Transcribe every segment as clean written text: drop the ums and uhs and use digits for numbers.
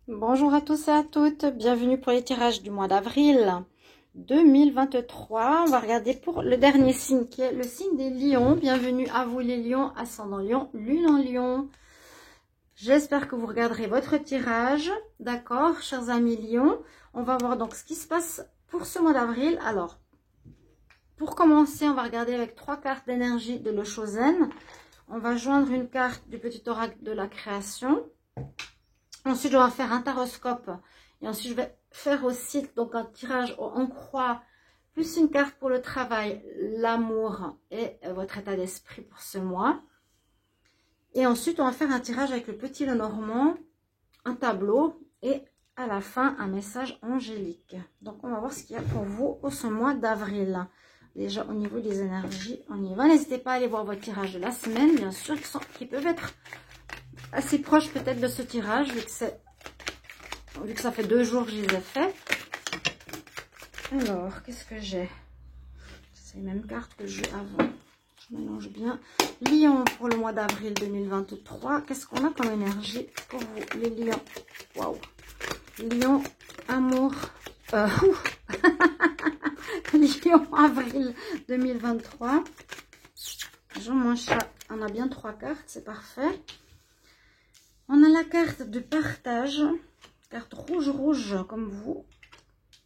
Bonjour à tous et à toutes, bienvenue pour les tirages du mois d'avril 2023. On va regarder pour le dernier signe qui est le signe des lions. Bienvenue à vous les lions, ascendant lion, lune en lion. J'espère que vous regarderez votre tirage, d'accord, chers amis lions. On va voir donc ce qui se passe pour ce mois d'avril. Alors, pour commencer, on va regarder avec 3 cartes d'énergie de Le Chosen. On va joindre une carte du petit oracle de la création. Ensuite, je vais faire un taroscope. Et ensuite, je vais faire aussi donc un tirage en croix, plus une carte pour le travail, l'amour et votre état d'esprit pour ce mois. Et ensuite, on va faire un tirage avec le petit Lenormand, un tableau et à la fin, un message angélique. Donc, on va voir ce qu'il y a pour vous au ce mois d'avril. Déjà, au niveau des énergies, on y va. N'hésitez pas à aller voir votre tirage de la semaine, bien sûr, qui peuvent être assez proches peut-être de ce tirage, vu que ça fait 2 jours que je les ai faits. Alors, qu'est-ce que j'ai? C'est les mêmes cartes que j'ai avant. Je mélange bien. Lion pour le mois d'avril 2023. Qu'est-ce qu'on a comme énergie pour vous, les lions? Waouh! Lion, amour. Lion, avril 2023. Jean, mon chat. On a bien 3 cartes, c'est parfait. On a la carte de partage. Carte rouge comme vous.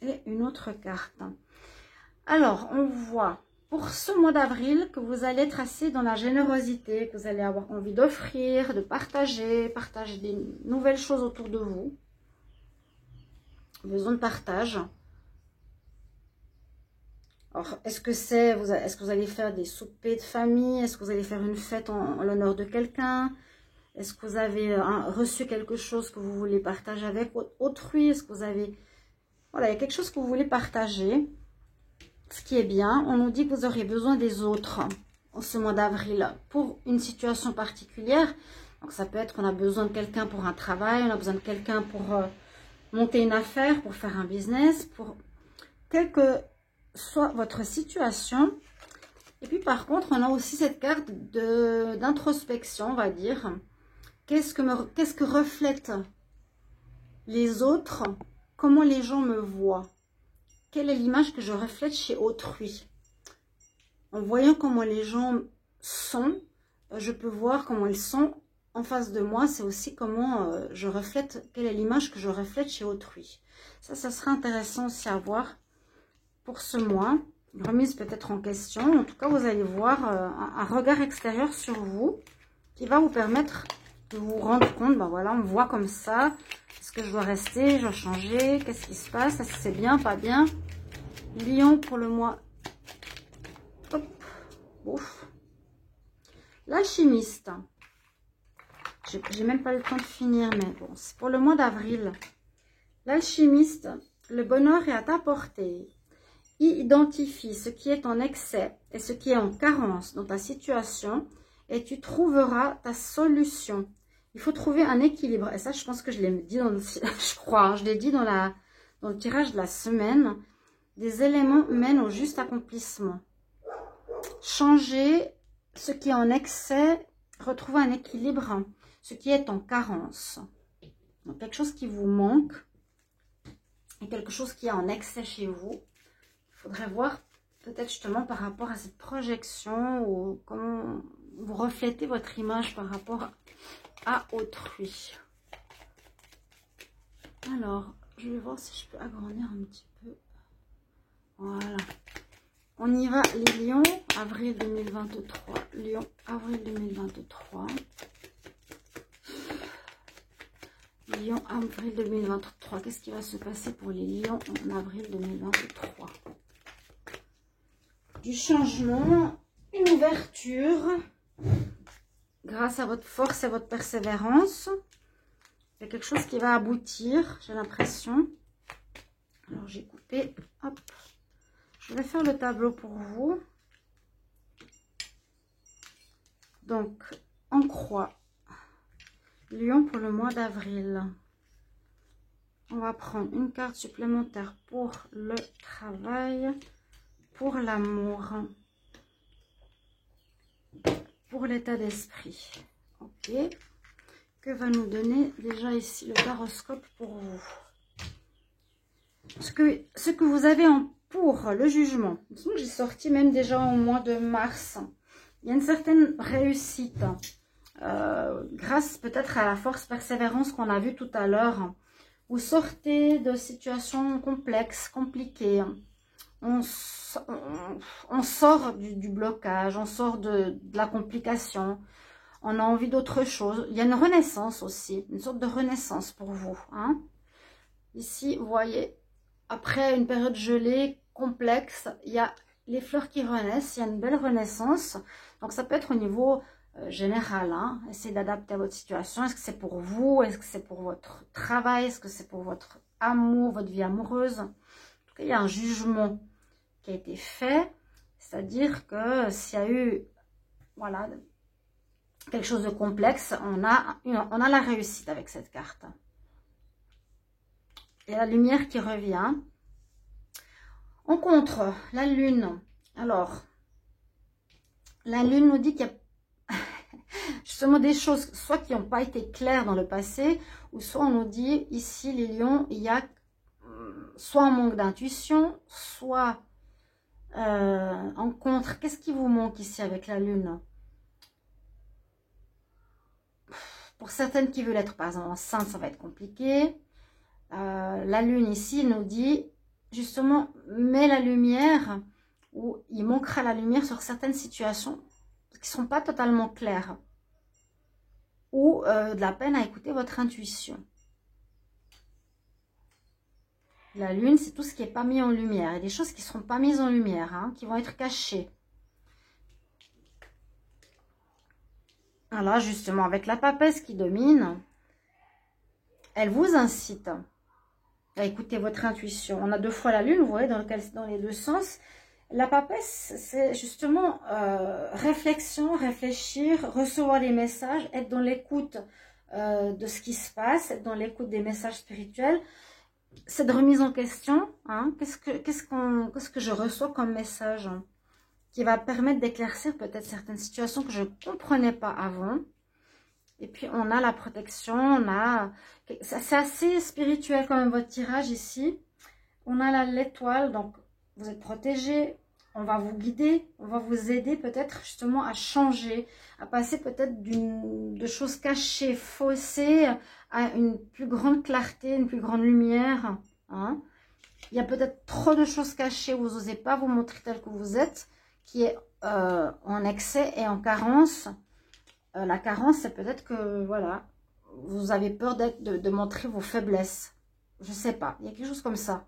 Et une autre carte. Alors, on voit pour ce mois d'avril que vous allez être assez dans la générosité, que vous allez avoir envie d'offrir, de partager des nouvelles choses autour de vous. Besoin de partage. Alors, est-ce que vous allez faire des soupers de famille? Est-ce que vous allez faire une fête en l'honneur de quelqu'un? Est-ce que vous avez reçu quelque chose que vous voulez partager avec autrui? Est-ce que vous avez... Voilà, il y a quelque chose que vous voulez partager. Ce qui est bien, on nous dit que vous aurez besoin des autres en ce mois d'avril pour une situation particulière. Donc ça peut être qu'on a besoin de quelqu'un pour un travail, on a besoin de quelqu'un pour monter une affaire, pour faire un business, pour quelle que soit votre situation. Et puis par contre, on a aussi cette carte d'introspection, on va dire. Qu'est-ce que reflètent les autres? Comment les gens me voient? Quelle est l'image que je reflète chez autrui? En voyant comment les gens sont, je peux voir comment ils sont en face de moi. C'est aussi comment je reflète, quelle est l'image que je reflète chez autrui. Ça sera intéressant aussi à voir pour ce mois. Une remise peut-être en question. En tout cas, vous allez voir un regard extérieur sur vous qui va vous permettre de vous rendre compte, ben voilà, on me voit comme ça. Est-ce que je dois rester? Je dois changer? Qu'est-ce qui se passe? Est-ce que c'est bien, pas bien? Lion pour le mois. Hop. Ouf. L'alchimiste. J'ai même pas eu le temps de finir, mais bon, c'est pour le mois d'avril. L'alchimiste, le bonheur est à ta portée. Identifie ce qui est en excès et ce qui est en carence dans ta situation et tu trouveras ta solution. Il faut trouver un équilibre. Et ça, je pense que je l'ai dit dans le, je crois, hein, je l'ai dit dans le tirage de la semaine. Des éléments mènent au juste accomplissement. Changer ce qui est en excès, retrouver un équilibre, ce qui est en carence. Donc, quelque chose qui vous manque et quelque chose qui est en excès chez vous. Il faudrait voir peut-être justement par rapport à cette projection ou comment vous reflétez votre image par rapport à autrui. Alors, je vais voir si je peux agrandir un petit peu. Voilà. On y va, les lions, avril 2023. Lion, avril 2023. Lion, avril 2023. Qu'est-ce qui va se passer pour les lions en avril 2023? Du changement, une ouverture. Grâce à votre force et votre persévérance. Il y a quelque chose qui va aboutir, j'ai l'impression. Alors, j'ai coupé. Hop. Je vais faire le tableau pour vous. Donc, en croix. Lion pour le mois d'avril. On va prendre une carte supplémentaire pour le travail, pour l'amour, pour l'état d'esprit. Ok. que va nous donner déjà ici le taroscope pour vous? Ce que vous avez pour le jugement. J'ai sorti même déjà au mois de mars. Il y a une certaine réussite. Grâce peut-être à la force persévérance qu'on a vue tout à l'heure. Vous sortez de situations complexes, compliquées. On sort du blocage, on sort de la complication. On a envie d'autre chose. Il y a une renaissance aussi, une sorte de renaissance pour vous. Hein. Ici, vous voyez, après une période gelée, complexe, il y a les fleurs qui renaissent, il y a une belle renaissance. Donc ça peut être au niveau général. Hein. Essayez d'adapter à votre situation. Est-ce que c'est pour vous? Est-ce que c'est pour votre travail? Est-ce que c'est pour votre amour, votre vie amoureuse? En tout cas, il y a un jugement qui a été fait. C'est-à-dire que s'il y a eu, voilà, quelque chose de complexe, on a la réussite avec cette carte. Il y a la lumière qui revient. En contre, la lune. Alors, la lune nous dit qu'il y a justement des choses, soit qui n'ont pas été claires dans le passé, ou soit on nous dit, ici les lions, il y a soit un manque d'intuition, soit en contre. Qu'est-ce qui vous manque ici avec la lune? Pour certaines qui veulent être par exemple enceintes, ça va être compliqué. La lune ici nous dit justement, mets la lumière, ou il manquera la lumière sur certaines situations qui ne seront pas totalement claires, ou de la peine à écouter votre intuition. La lune, c'est tout ce qui n'est pas mis en lumière. Il y a des choses qui ne seront pas mises en lumière, hein, qui vont être cachées. Alors justement, avec la papesse qui domine, elle vous incite à écouter votre intuition. On a deux fois la lune, vous voyez, dans les deux sens. La papesse, c'est justement réflexion, réfléchir, recevoir les messages, être dans l'écoute de ce qui se passe, être dans l'écoute des messages spirituels. Cette remise en question, hein, qu'est-ce que je reçois comme message, hein, qui va permettre d'éclaircir peut-être certaines situations que je ne comprenais pas avant. Et puis, on a la protection, c'est assez spirituel quand même votre tirage ici. On a l'étoile, donc vous êtes protégé, on va vous guider, on va vous aider peut-être justement à changer, à passer peut-être de choses cachées, faussées, à une plus grande clarté, une plus grande lumière. Hein. Il y a peut-être trop de choses cachées, vous n'osez pas vous montrer tel que vous êtes, qui est en excès et en carence. La carence, c'est peut-être que, voilà, vous avez peur de montrer vos faiblesses. Je ne sais pas, il y a quelque chose comme ça.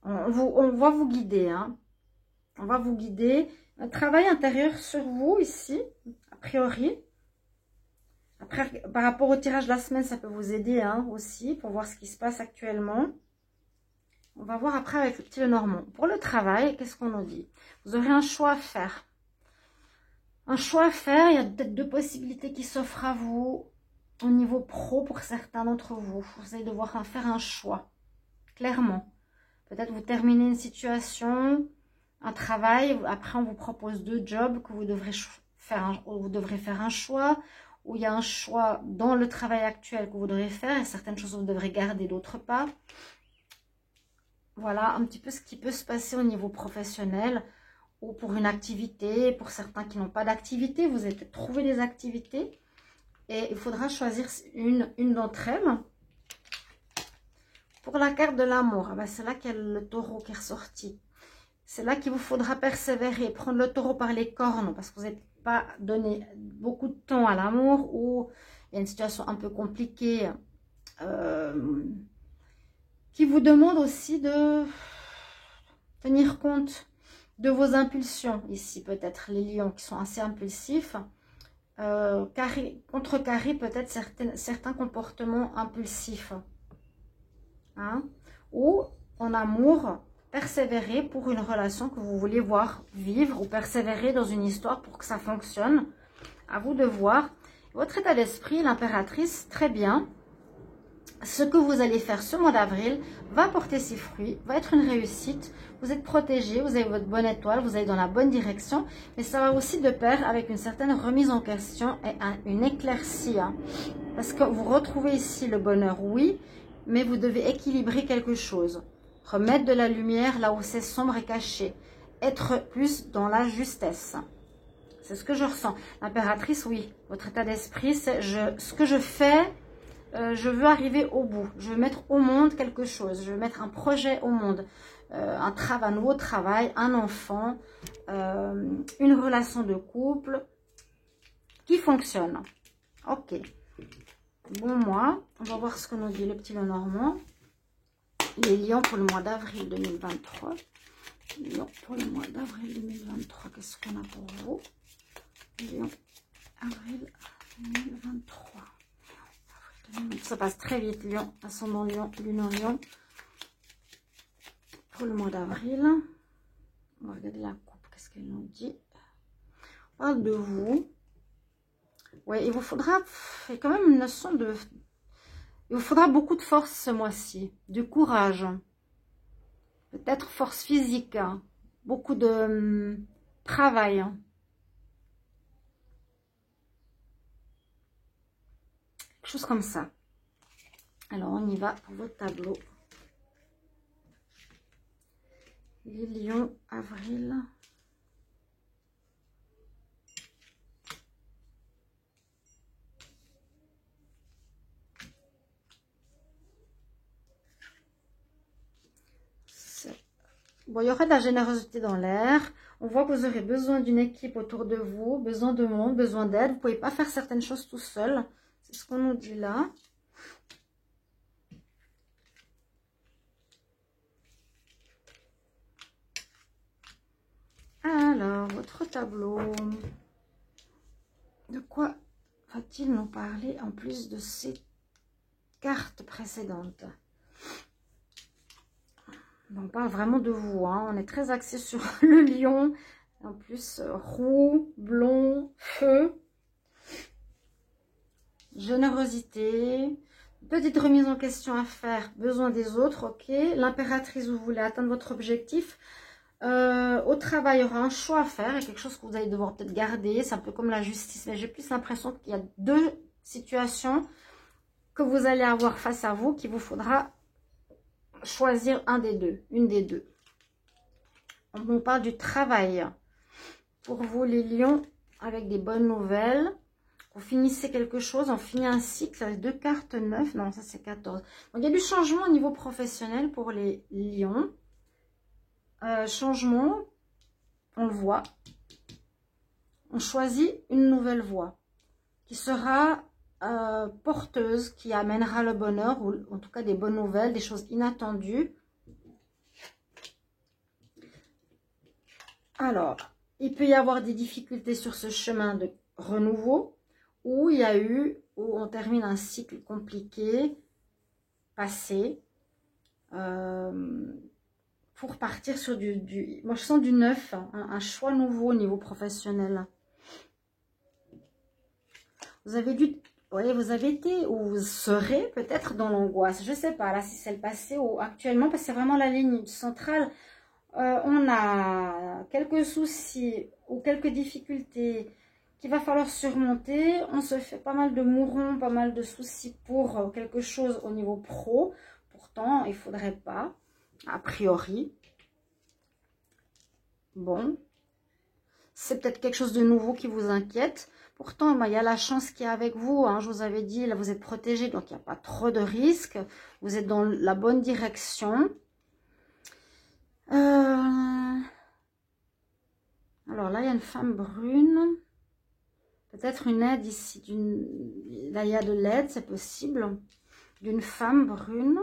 On va vous guider, hein. On va vous guider. Un travail intérieur sur vous, ici, a priori. Après, par rapport au tirage de la semaine, ça peut vous aider, hein, aussi, pour voir ce qui se passe actuellement. On va voir après avec le petit Lenormand. Pour le travail, qu'est-ce qu'on nous dit? Vous aurez un choix à faire. Un choix à faire, il y a peut-être deux possibilités qui s'offrent à vous au niveau pro pour certains d'entre vous. Vous allez devoir faire un choix, clairement. Peut-être vous terminez une situation, un travail, après on vous propose deux jobs que vous devrez faire un choix, ou il y a un choix dans le travail actuel que vous devrez faire, et certaines choses vous devrez garder, d'autres pas. Voilà un petit peu ce qui peut se passer au niveau professionnel, ou pour une activité, pour certains qui n'ont pas d'activité, vous allez trouver des activités, et il faudra choisir une d'entre elles. Pour la carte de l'amour, c'est là qu'il y a le taureau qui est ressorti. C'est là qu'il vous faudra persévérer, prendre le taureau par les cornes, parce que vous n'êtes pas donné beaucoup de temps à l'amour, ou il y a une situation un peu compliquée, qui vous demande aussi de tenir compte de vos impulsions. Ici, peut-être les lions qui sont assez impulsifs, contrecarrer peut-être certains comportements impulsifs. Hein? Ou en amour, persévérer pour une relation que vous voulez voir vivre, ou persévérer dans une histoire pour que ça fonctionne. À vous de voir. Votre état d'esprit, l'impératrice, très bien. ce que vous allez faire ce mois d'avril va porter ses fruits, va être une réussite. Vous êtes protégé, vous avez votre bonne étoile, vous allez dans la bonne direction. Mais ça va aussi de pair avec une certaine remise en question et une éclaircie. Hein. Parce que vous retrouvez ici le bonheur, oui, mais vous devez équilibrer quelque chose. Remettre de la lumière là où c'est sombre et caché. Être plus dans la justesse. C'est ce que je ressens. L'impératrice, oui. Votre état d'esprit, c'est ce que je fais, je veux arriver au bout. Je veux mettre au monde quelque chose. Je veux mettre un projet au monde. Un nouveau travail, un enfant, une relation de couple qui fonctionne. Ok. Bon mois. On va voir ce que nous dit le petit Lenormand. Les lions pour le mois d'avril 2023. Lion pour le mois d'avril 2023. Qu'est-ce qu'on a pour vous? Lion, avril 2023. Ça passe très vite, Lion, ascendant Lion, lune en Lion. Pour le mois d'avril. On va regarder la coupe, qu'est-ce qu'elle nous dit. On parle de vous. Oui, il vous faudra, il y a quand même une notion de... Il vous faudra beaucoup de force ce mois-ci, du courage. Peut-être force physique, hein. Beaucoup de travail. Hein. Quelque chose comme ça. Alors, on y va pour votre tableau. Les lions, avril. Bon, il y aura de la générosité dans l'air. On voit que vous aurez besoin d'une équipe autour de vous, besoin de monde, besoin d'aide. Vous ne pouvez pas faire certaines choses tout seul. C'est ce qu'on nous dit là. Alors, votre tableau. De quoi va-t-il nous parler en plus de ces cartes précédentes? On parle vraiment de vous, hein. On est très axé sur le lion. En plus, roux, blond, feu. Générosité. Petite remise en question à faire. Besoin des autres, ok. L'impératrice, vous voulez atteindre votre objectif. Au travail, il y aura un choix à faire. Il y a quelque chose que vous allez devoir peut-être garder. C'est un peu comme la justice. Mais j'ai plus l'impression qu'il y a deux situations que vous allez avoir face à vous qu'il vous faudra choisir un des deux, une des deux. On parle du travail. Pour vous, les lions, avec des bonnes nouvelles. Vous finissez quelque chose, on finit un cycle avec 2 cartes 9. Non, ça c'est 14. Donc, il y a du changement au niveau professionnel pour les lions. Changement, on le voit. On choisit une nouvelle voie qui sera porteuse, qui amènera le bonheur, ou en tout cas des bonnes nouvelles, des choses inattendues. Alors, il peut y avoir des difficultés sur ce chemin de renouveau, où on termine un cycle compliqué, passé, pour partir sur moi je sens du neuf, hein, un choix nouveau au niveau professionnel. Vous avez été ou vous serez peut-être dans l'angoisse. Je ne sais pas là si c'est le passé ou actuellement, parce que c'est vraiment la ligne centrale. On a quelques soucis ou quelques difficultés qu'il va falloir surmonter. On se fait pas mal de mourons, pas mal de soucis pour quelque chose au niveau pro. Pourtant, il ne faudrait pas, a priori. Bon, c'est peut-être quelque chose de nouveau qui vous inquiète. Pourtant, il y a la chance qui est avec vous. Hein. Je vous avais dit, là, vous êtes protégé, donc il n'y a pas trop de risques. Vous êtes dans la bonne direction. Alors là, il y a une femme brune. Peut-être une aide ici. Là, il y a de l'aide, c'est possible. D'une femme brune.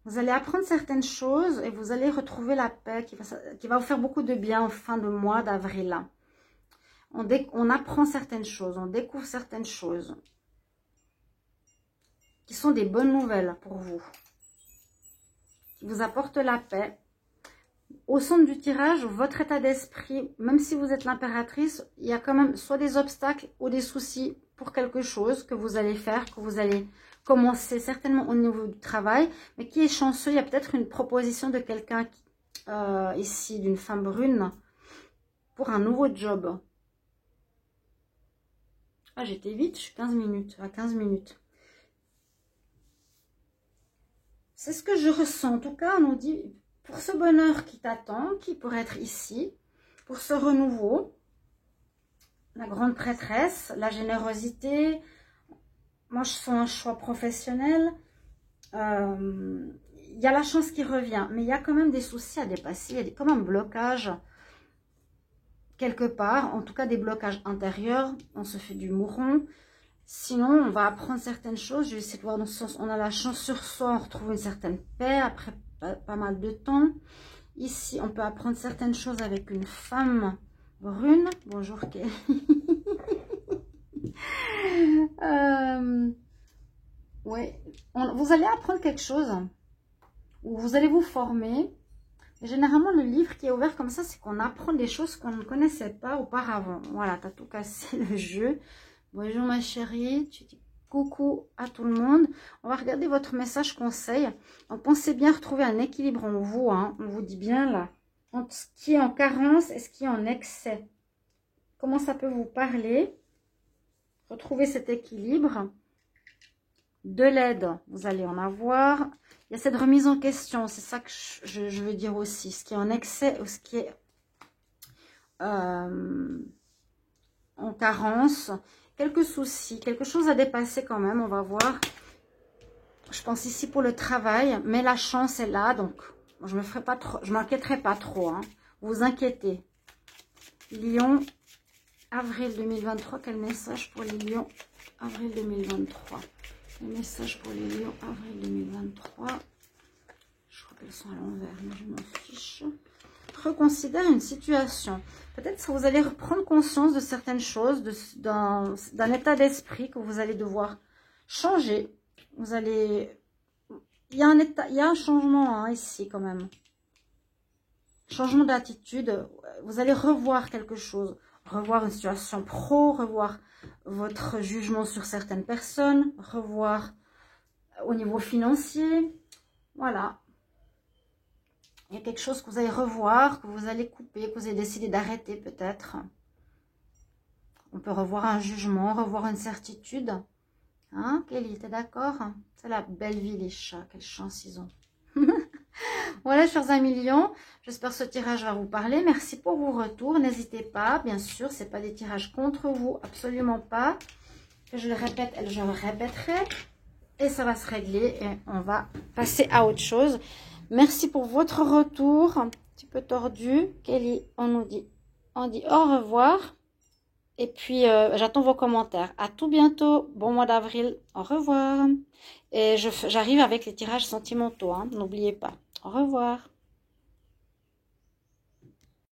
Vous allez apprendre certaines choses et vous allez retrouver la paix qui va vous faire beaucoup de bien en fin de mois d'avril. On apprend certaines choses, on découvre certaines choses qui sont des bonnes nouvelles pour vous, qui vous apportent la paix. Au centre du tirage, votre état d'esprit, même si vous êtes l'impératrice, il y a quand même soit des obstacles ou des soucis pour quelque chose que vous allez faire, que vous allez commencer certainement au niveau du travail, mais qui est chanceux. Il y a peut-être une proposition de quelqu'un ici, d'une femme brune, pour un nouveau job. Ah, j'étais vite, je suis 15 minutes, à 15 minutes. C'est ce que je ressens. En tout cas, on nous dit, pour ce bonheur qui t'attend, qui pourrait être ici, pour ce renouveau, la grande prêtresse, la générosité, moi je sens un choix professionnel, il y a la chance qui revient, mais il y a quand même des soucis à dépasser, il y a comme un blocage quelque part, en tout cas des blocages intérieurs, on se fait du mouron. Sinon, on va apprendre certaines choses. Je vais essayer de voir dans ce sens. On a la chance sur soi, on retrouve une certaine paix après pas mal de temps. Ici, on peut apprendre certaines choses avec une femme brune. Bonjour Kelly. Ouais, vous allez apprendre quelque chose. Ou vous allez vous former. Et généralement, le livre qui est ouvert comme ça, c'est qu'on apprend des choses qu'on ne connaissait pas auparavant. Voilà, t'as tout cassé le jeu. Bonjour ma chérie, tu dis coucou à tout le monde. On va regarder votre message conseil. Donc pensez bien retrouver un équilibre en vous. Hein. On vous dit bien là, entre ce qui est en carence et ce qui est en excès. Comment ça peut vous parler? Retrouver cet équilibre. De l'aide, vous allez en avoir. Il y a cette remise en question, c'est ça que je veux dire aussi. Ce qui est en excès ou ce qui est en carence. Quelques soucis, quelque chose à dépasser quand même, on va voir. Je pense ici pour le travail, mais la chance est là, donc je m'inquiéterai pas trop. Hein. Vous inquiétez. Lion, avril 2023, quel message pour les lions? Avril 2023. Le message pour les lions, avril 2023. Je crois qu'elles sont à l'envers, mais je m'en fiche. Reconsidère une situation. Peut-être que vous allez reprendre conscience de certaines choses, d'un état d'esprit que vous allez devoir changer. Vous allez... Il y a un changement hein, ici quand même. Changement d'attitude. Vous allez revoir quelque chose. Revoir une situation pro, revoir votre jugement sur certaines personnes, revoir au niveau financier. Voilà. Il y a quelque chose que vous allez revoir, que vous allez couper, que vous allez décider d'arrêter peut-être. On peut revoir un jugement, revoir une certitude. Hein, Kelly, t'es d'accord? C'est la belle vie, les chats. Quelle chance ils ont. Voilà, chers amis lions. J'espère que ce tirage va vous parler. Merci pour vos retours. N'hésitez pas, bien sûr, ce n'est pas des tirages contre vous. Absolument pas. Que je le répète, je le répéterai. Et ça va se régler et on va passer à autre chose. Merci pour votre retour. Un petit peu tordu. Kelly, on dit au revoir. Et puis, j'attends vos commentaires. À tout bientôt. Bon mois d'avril. Au revoir. Et j'arrive avec les tirages sentimentaux. Hein, n'oubliez pas. Au revoir.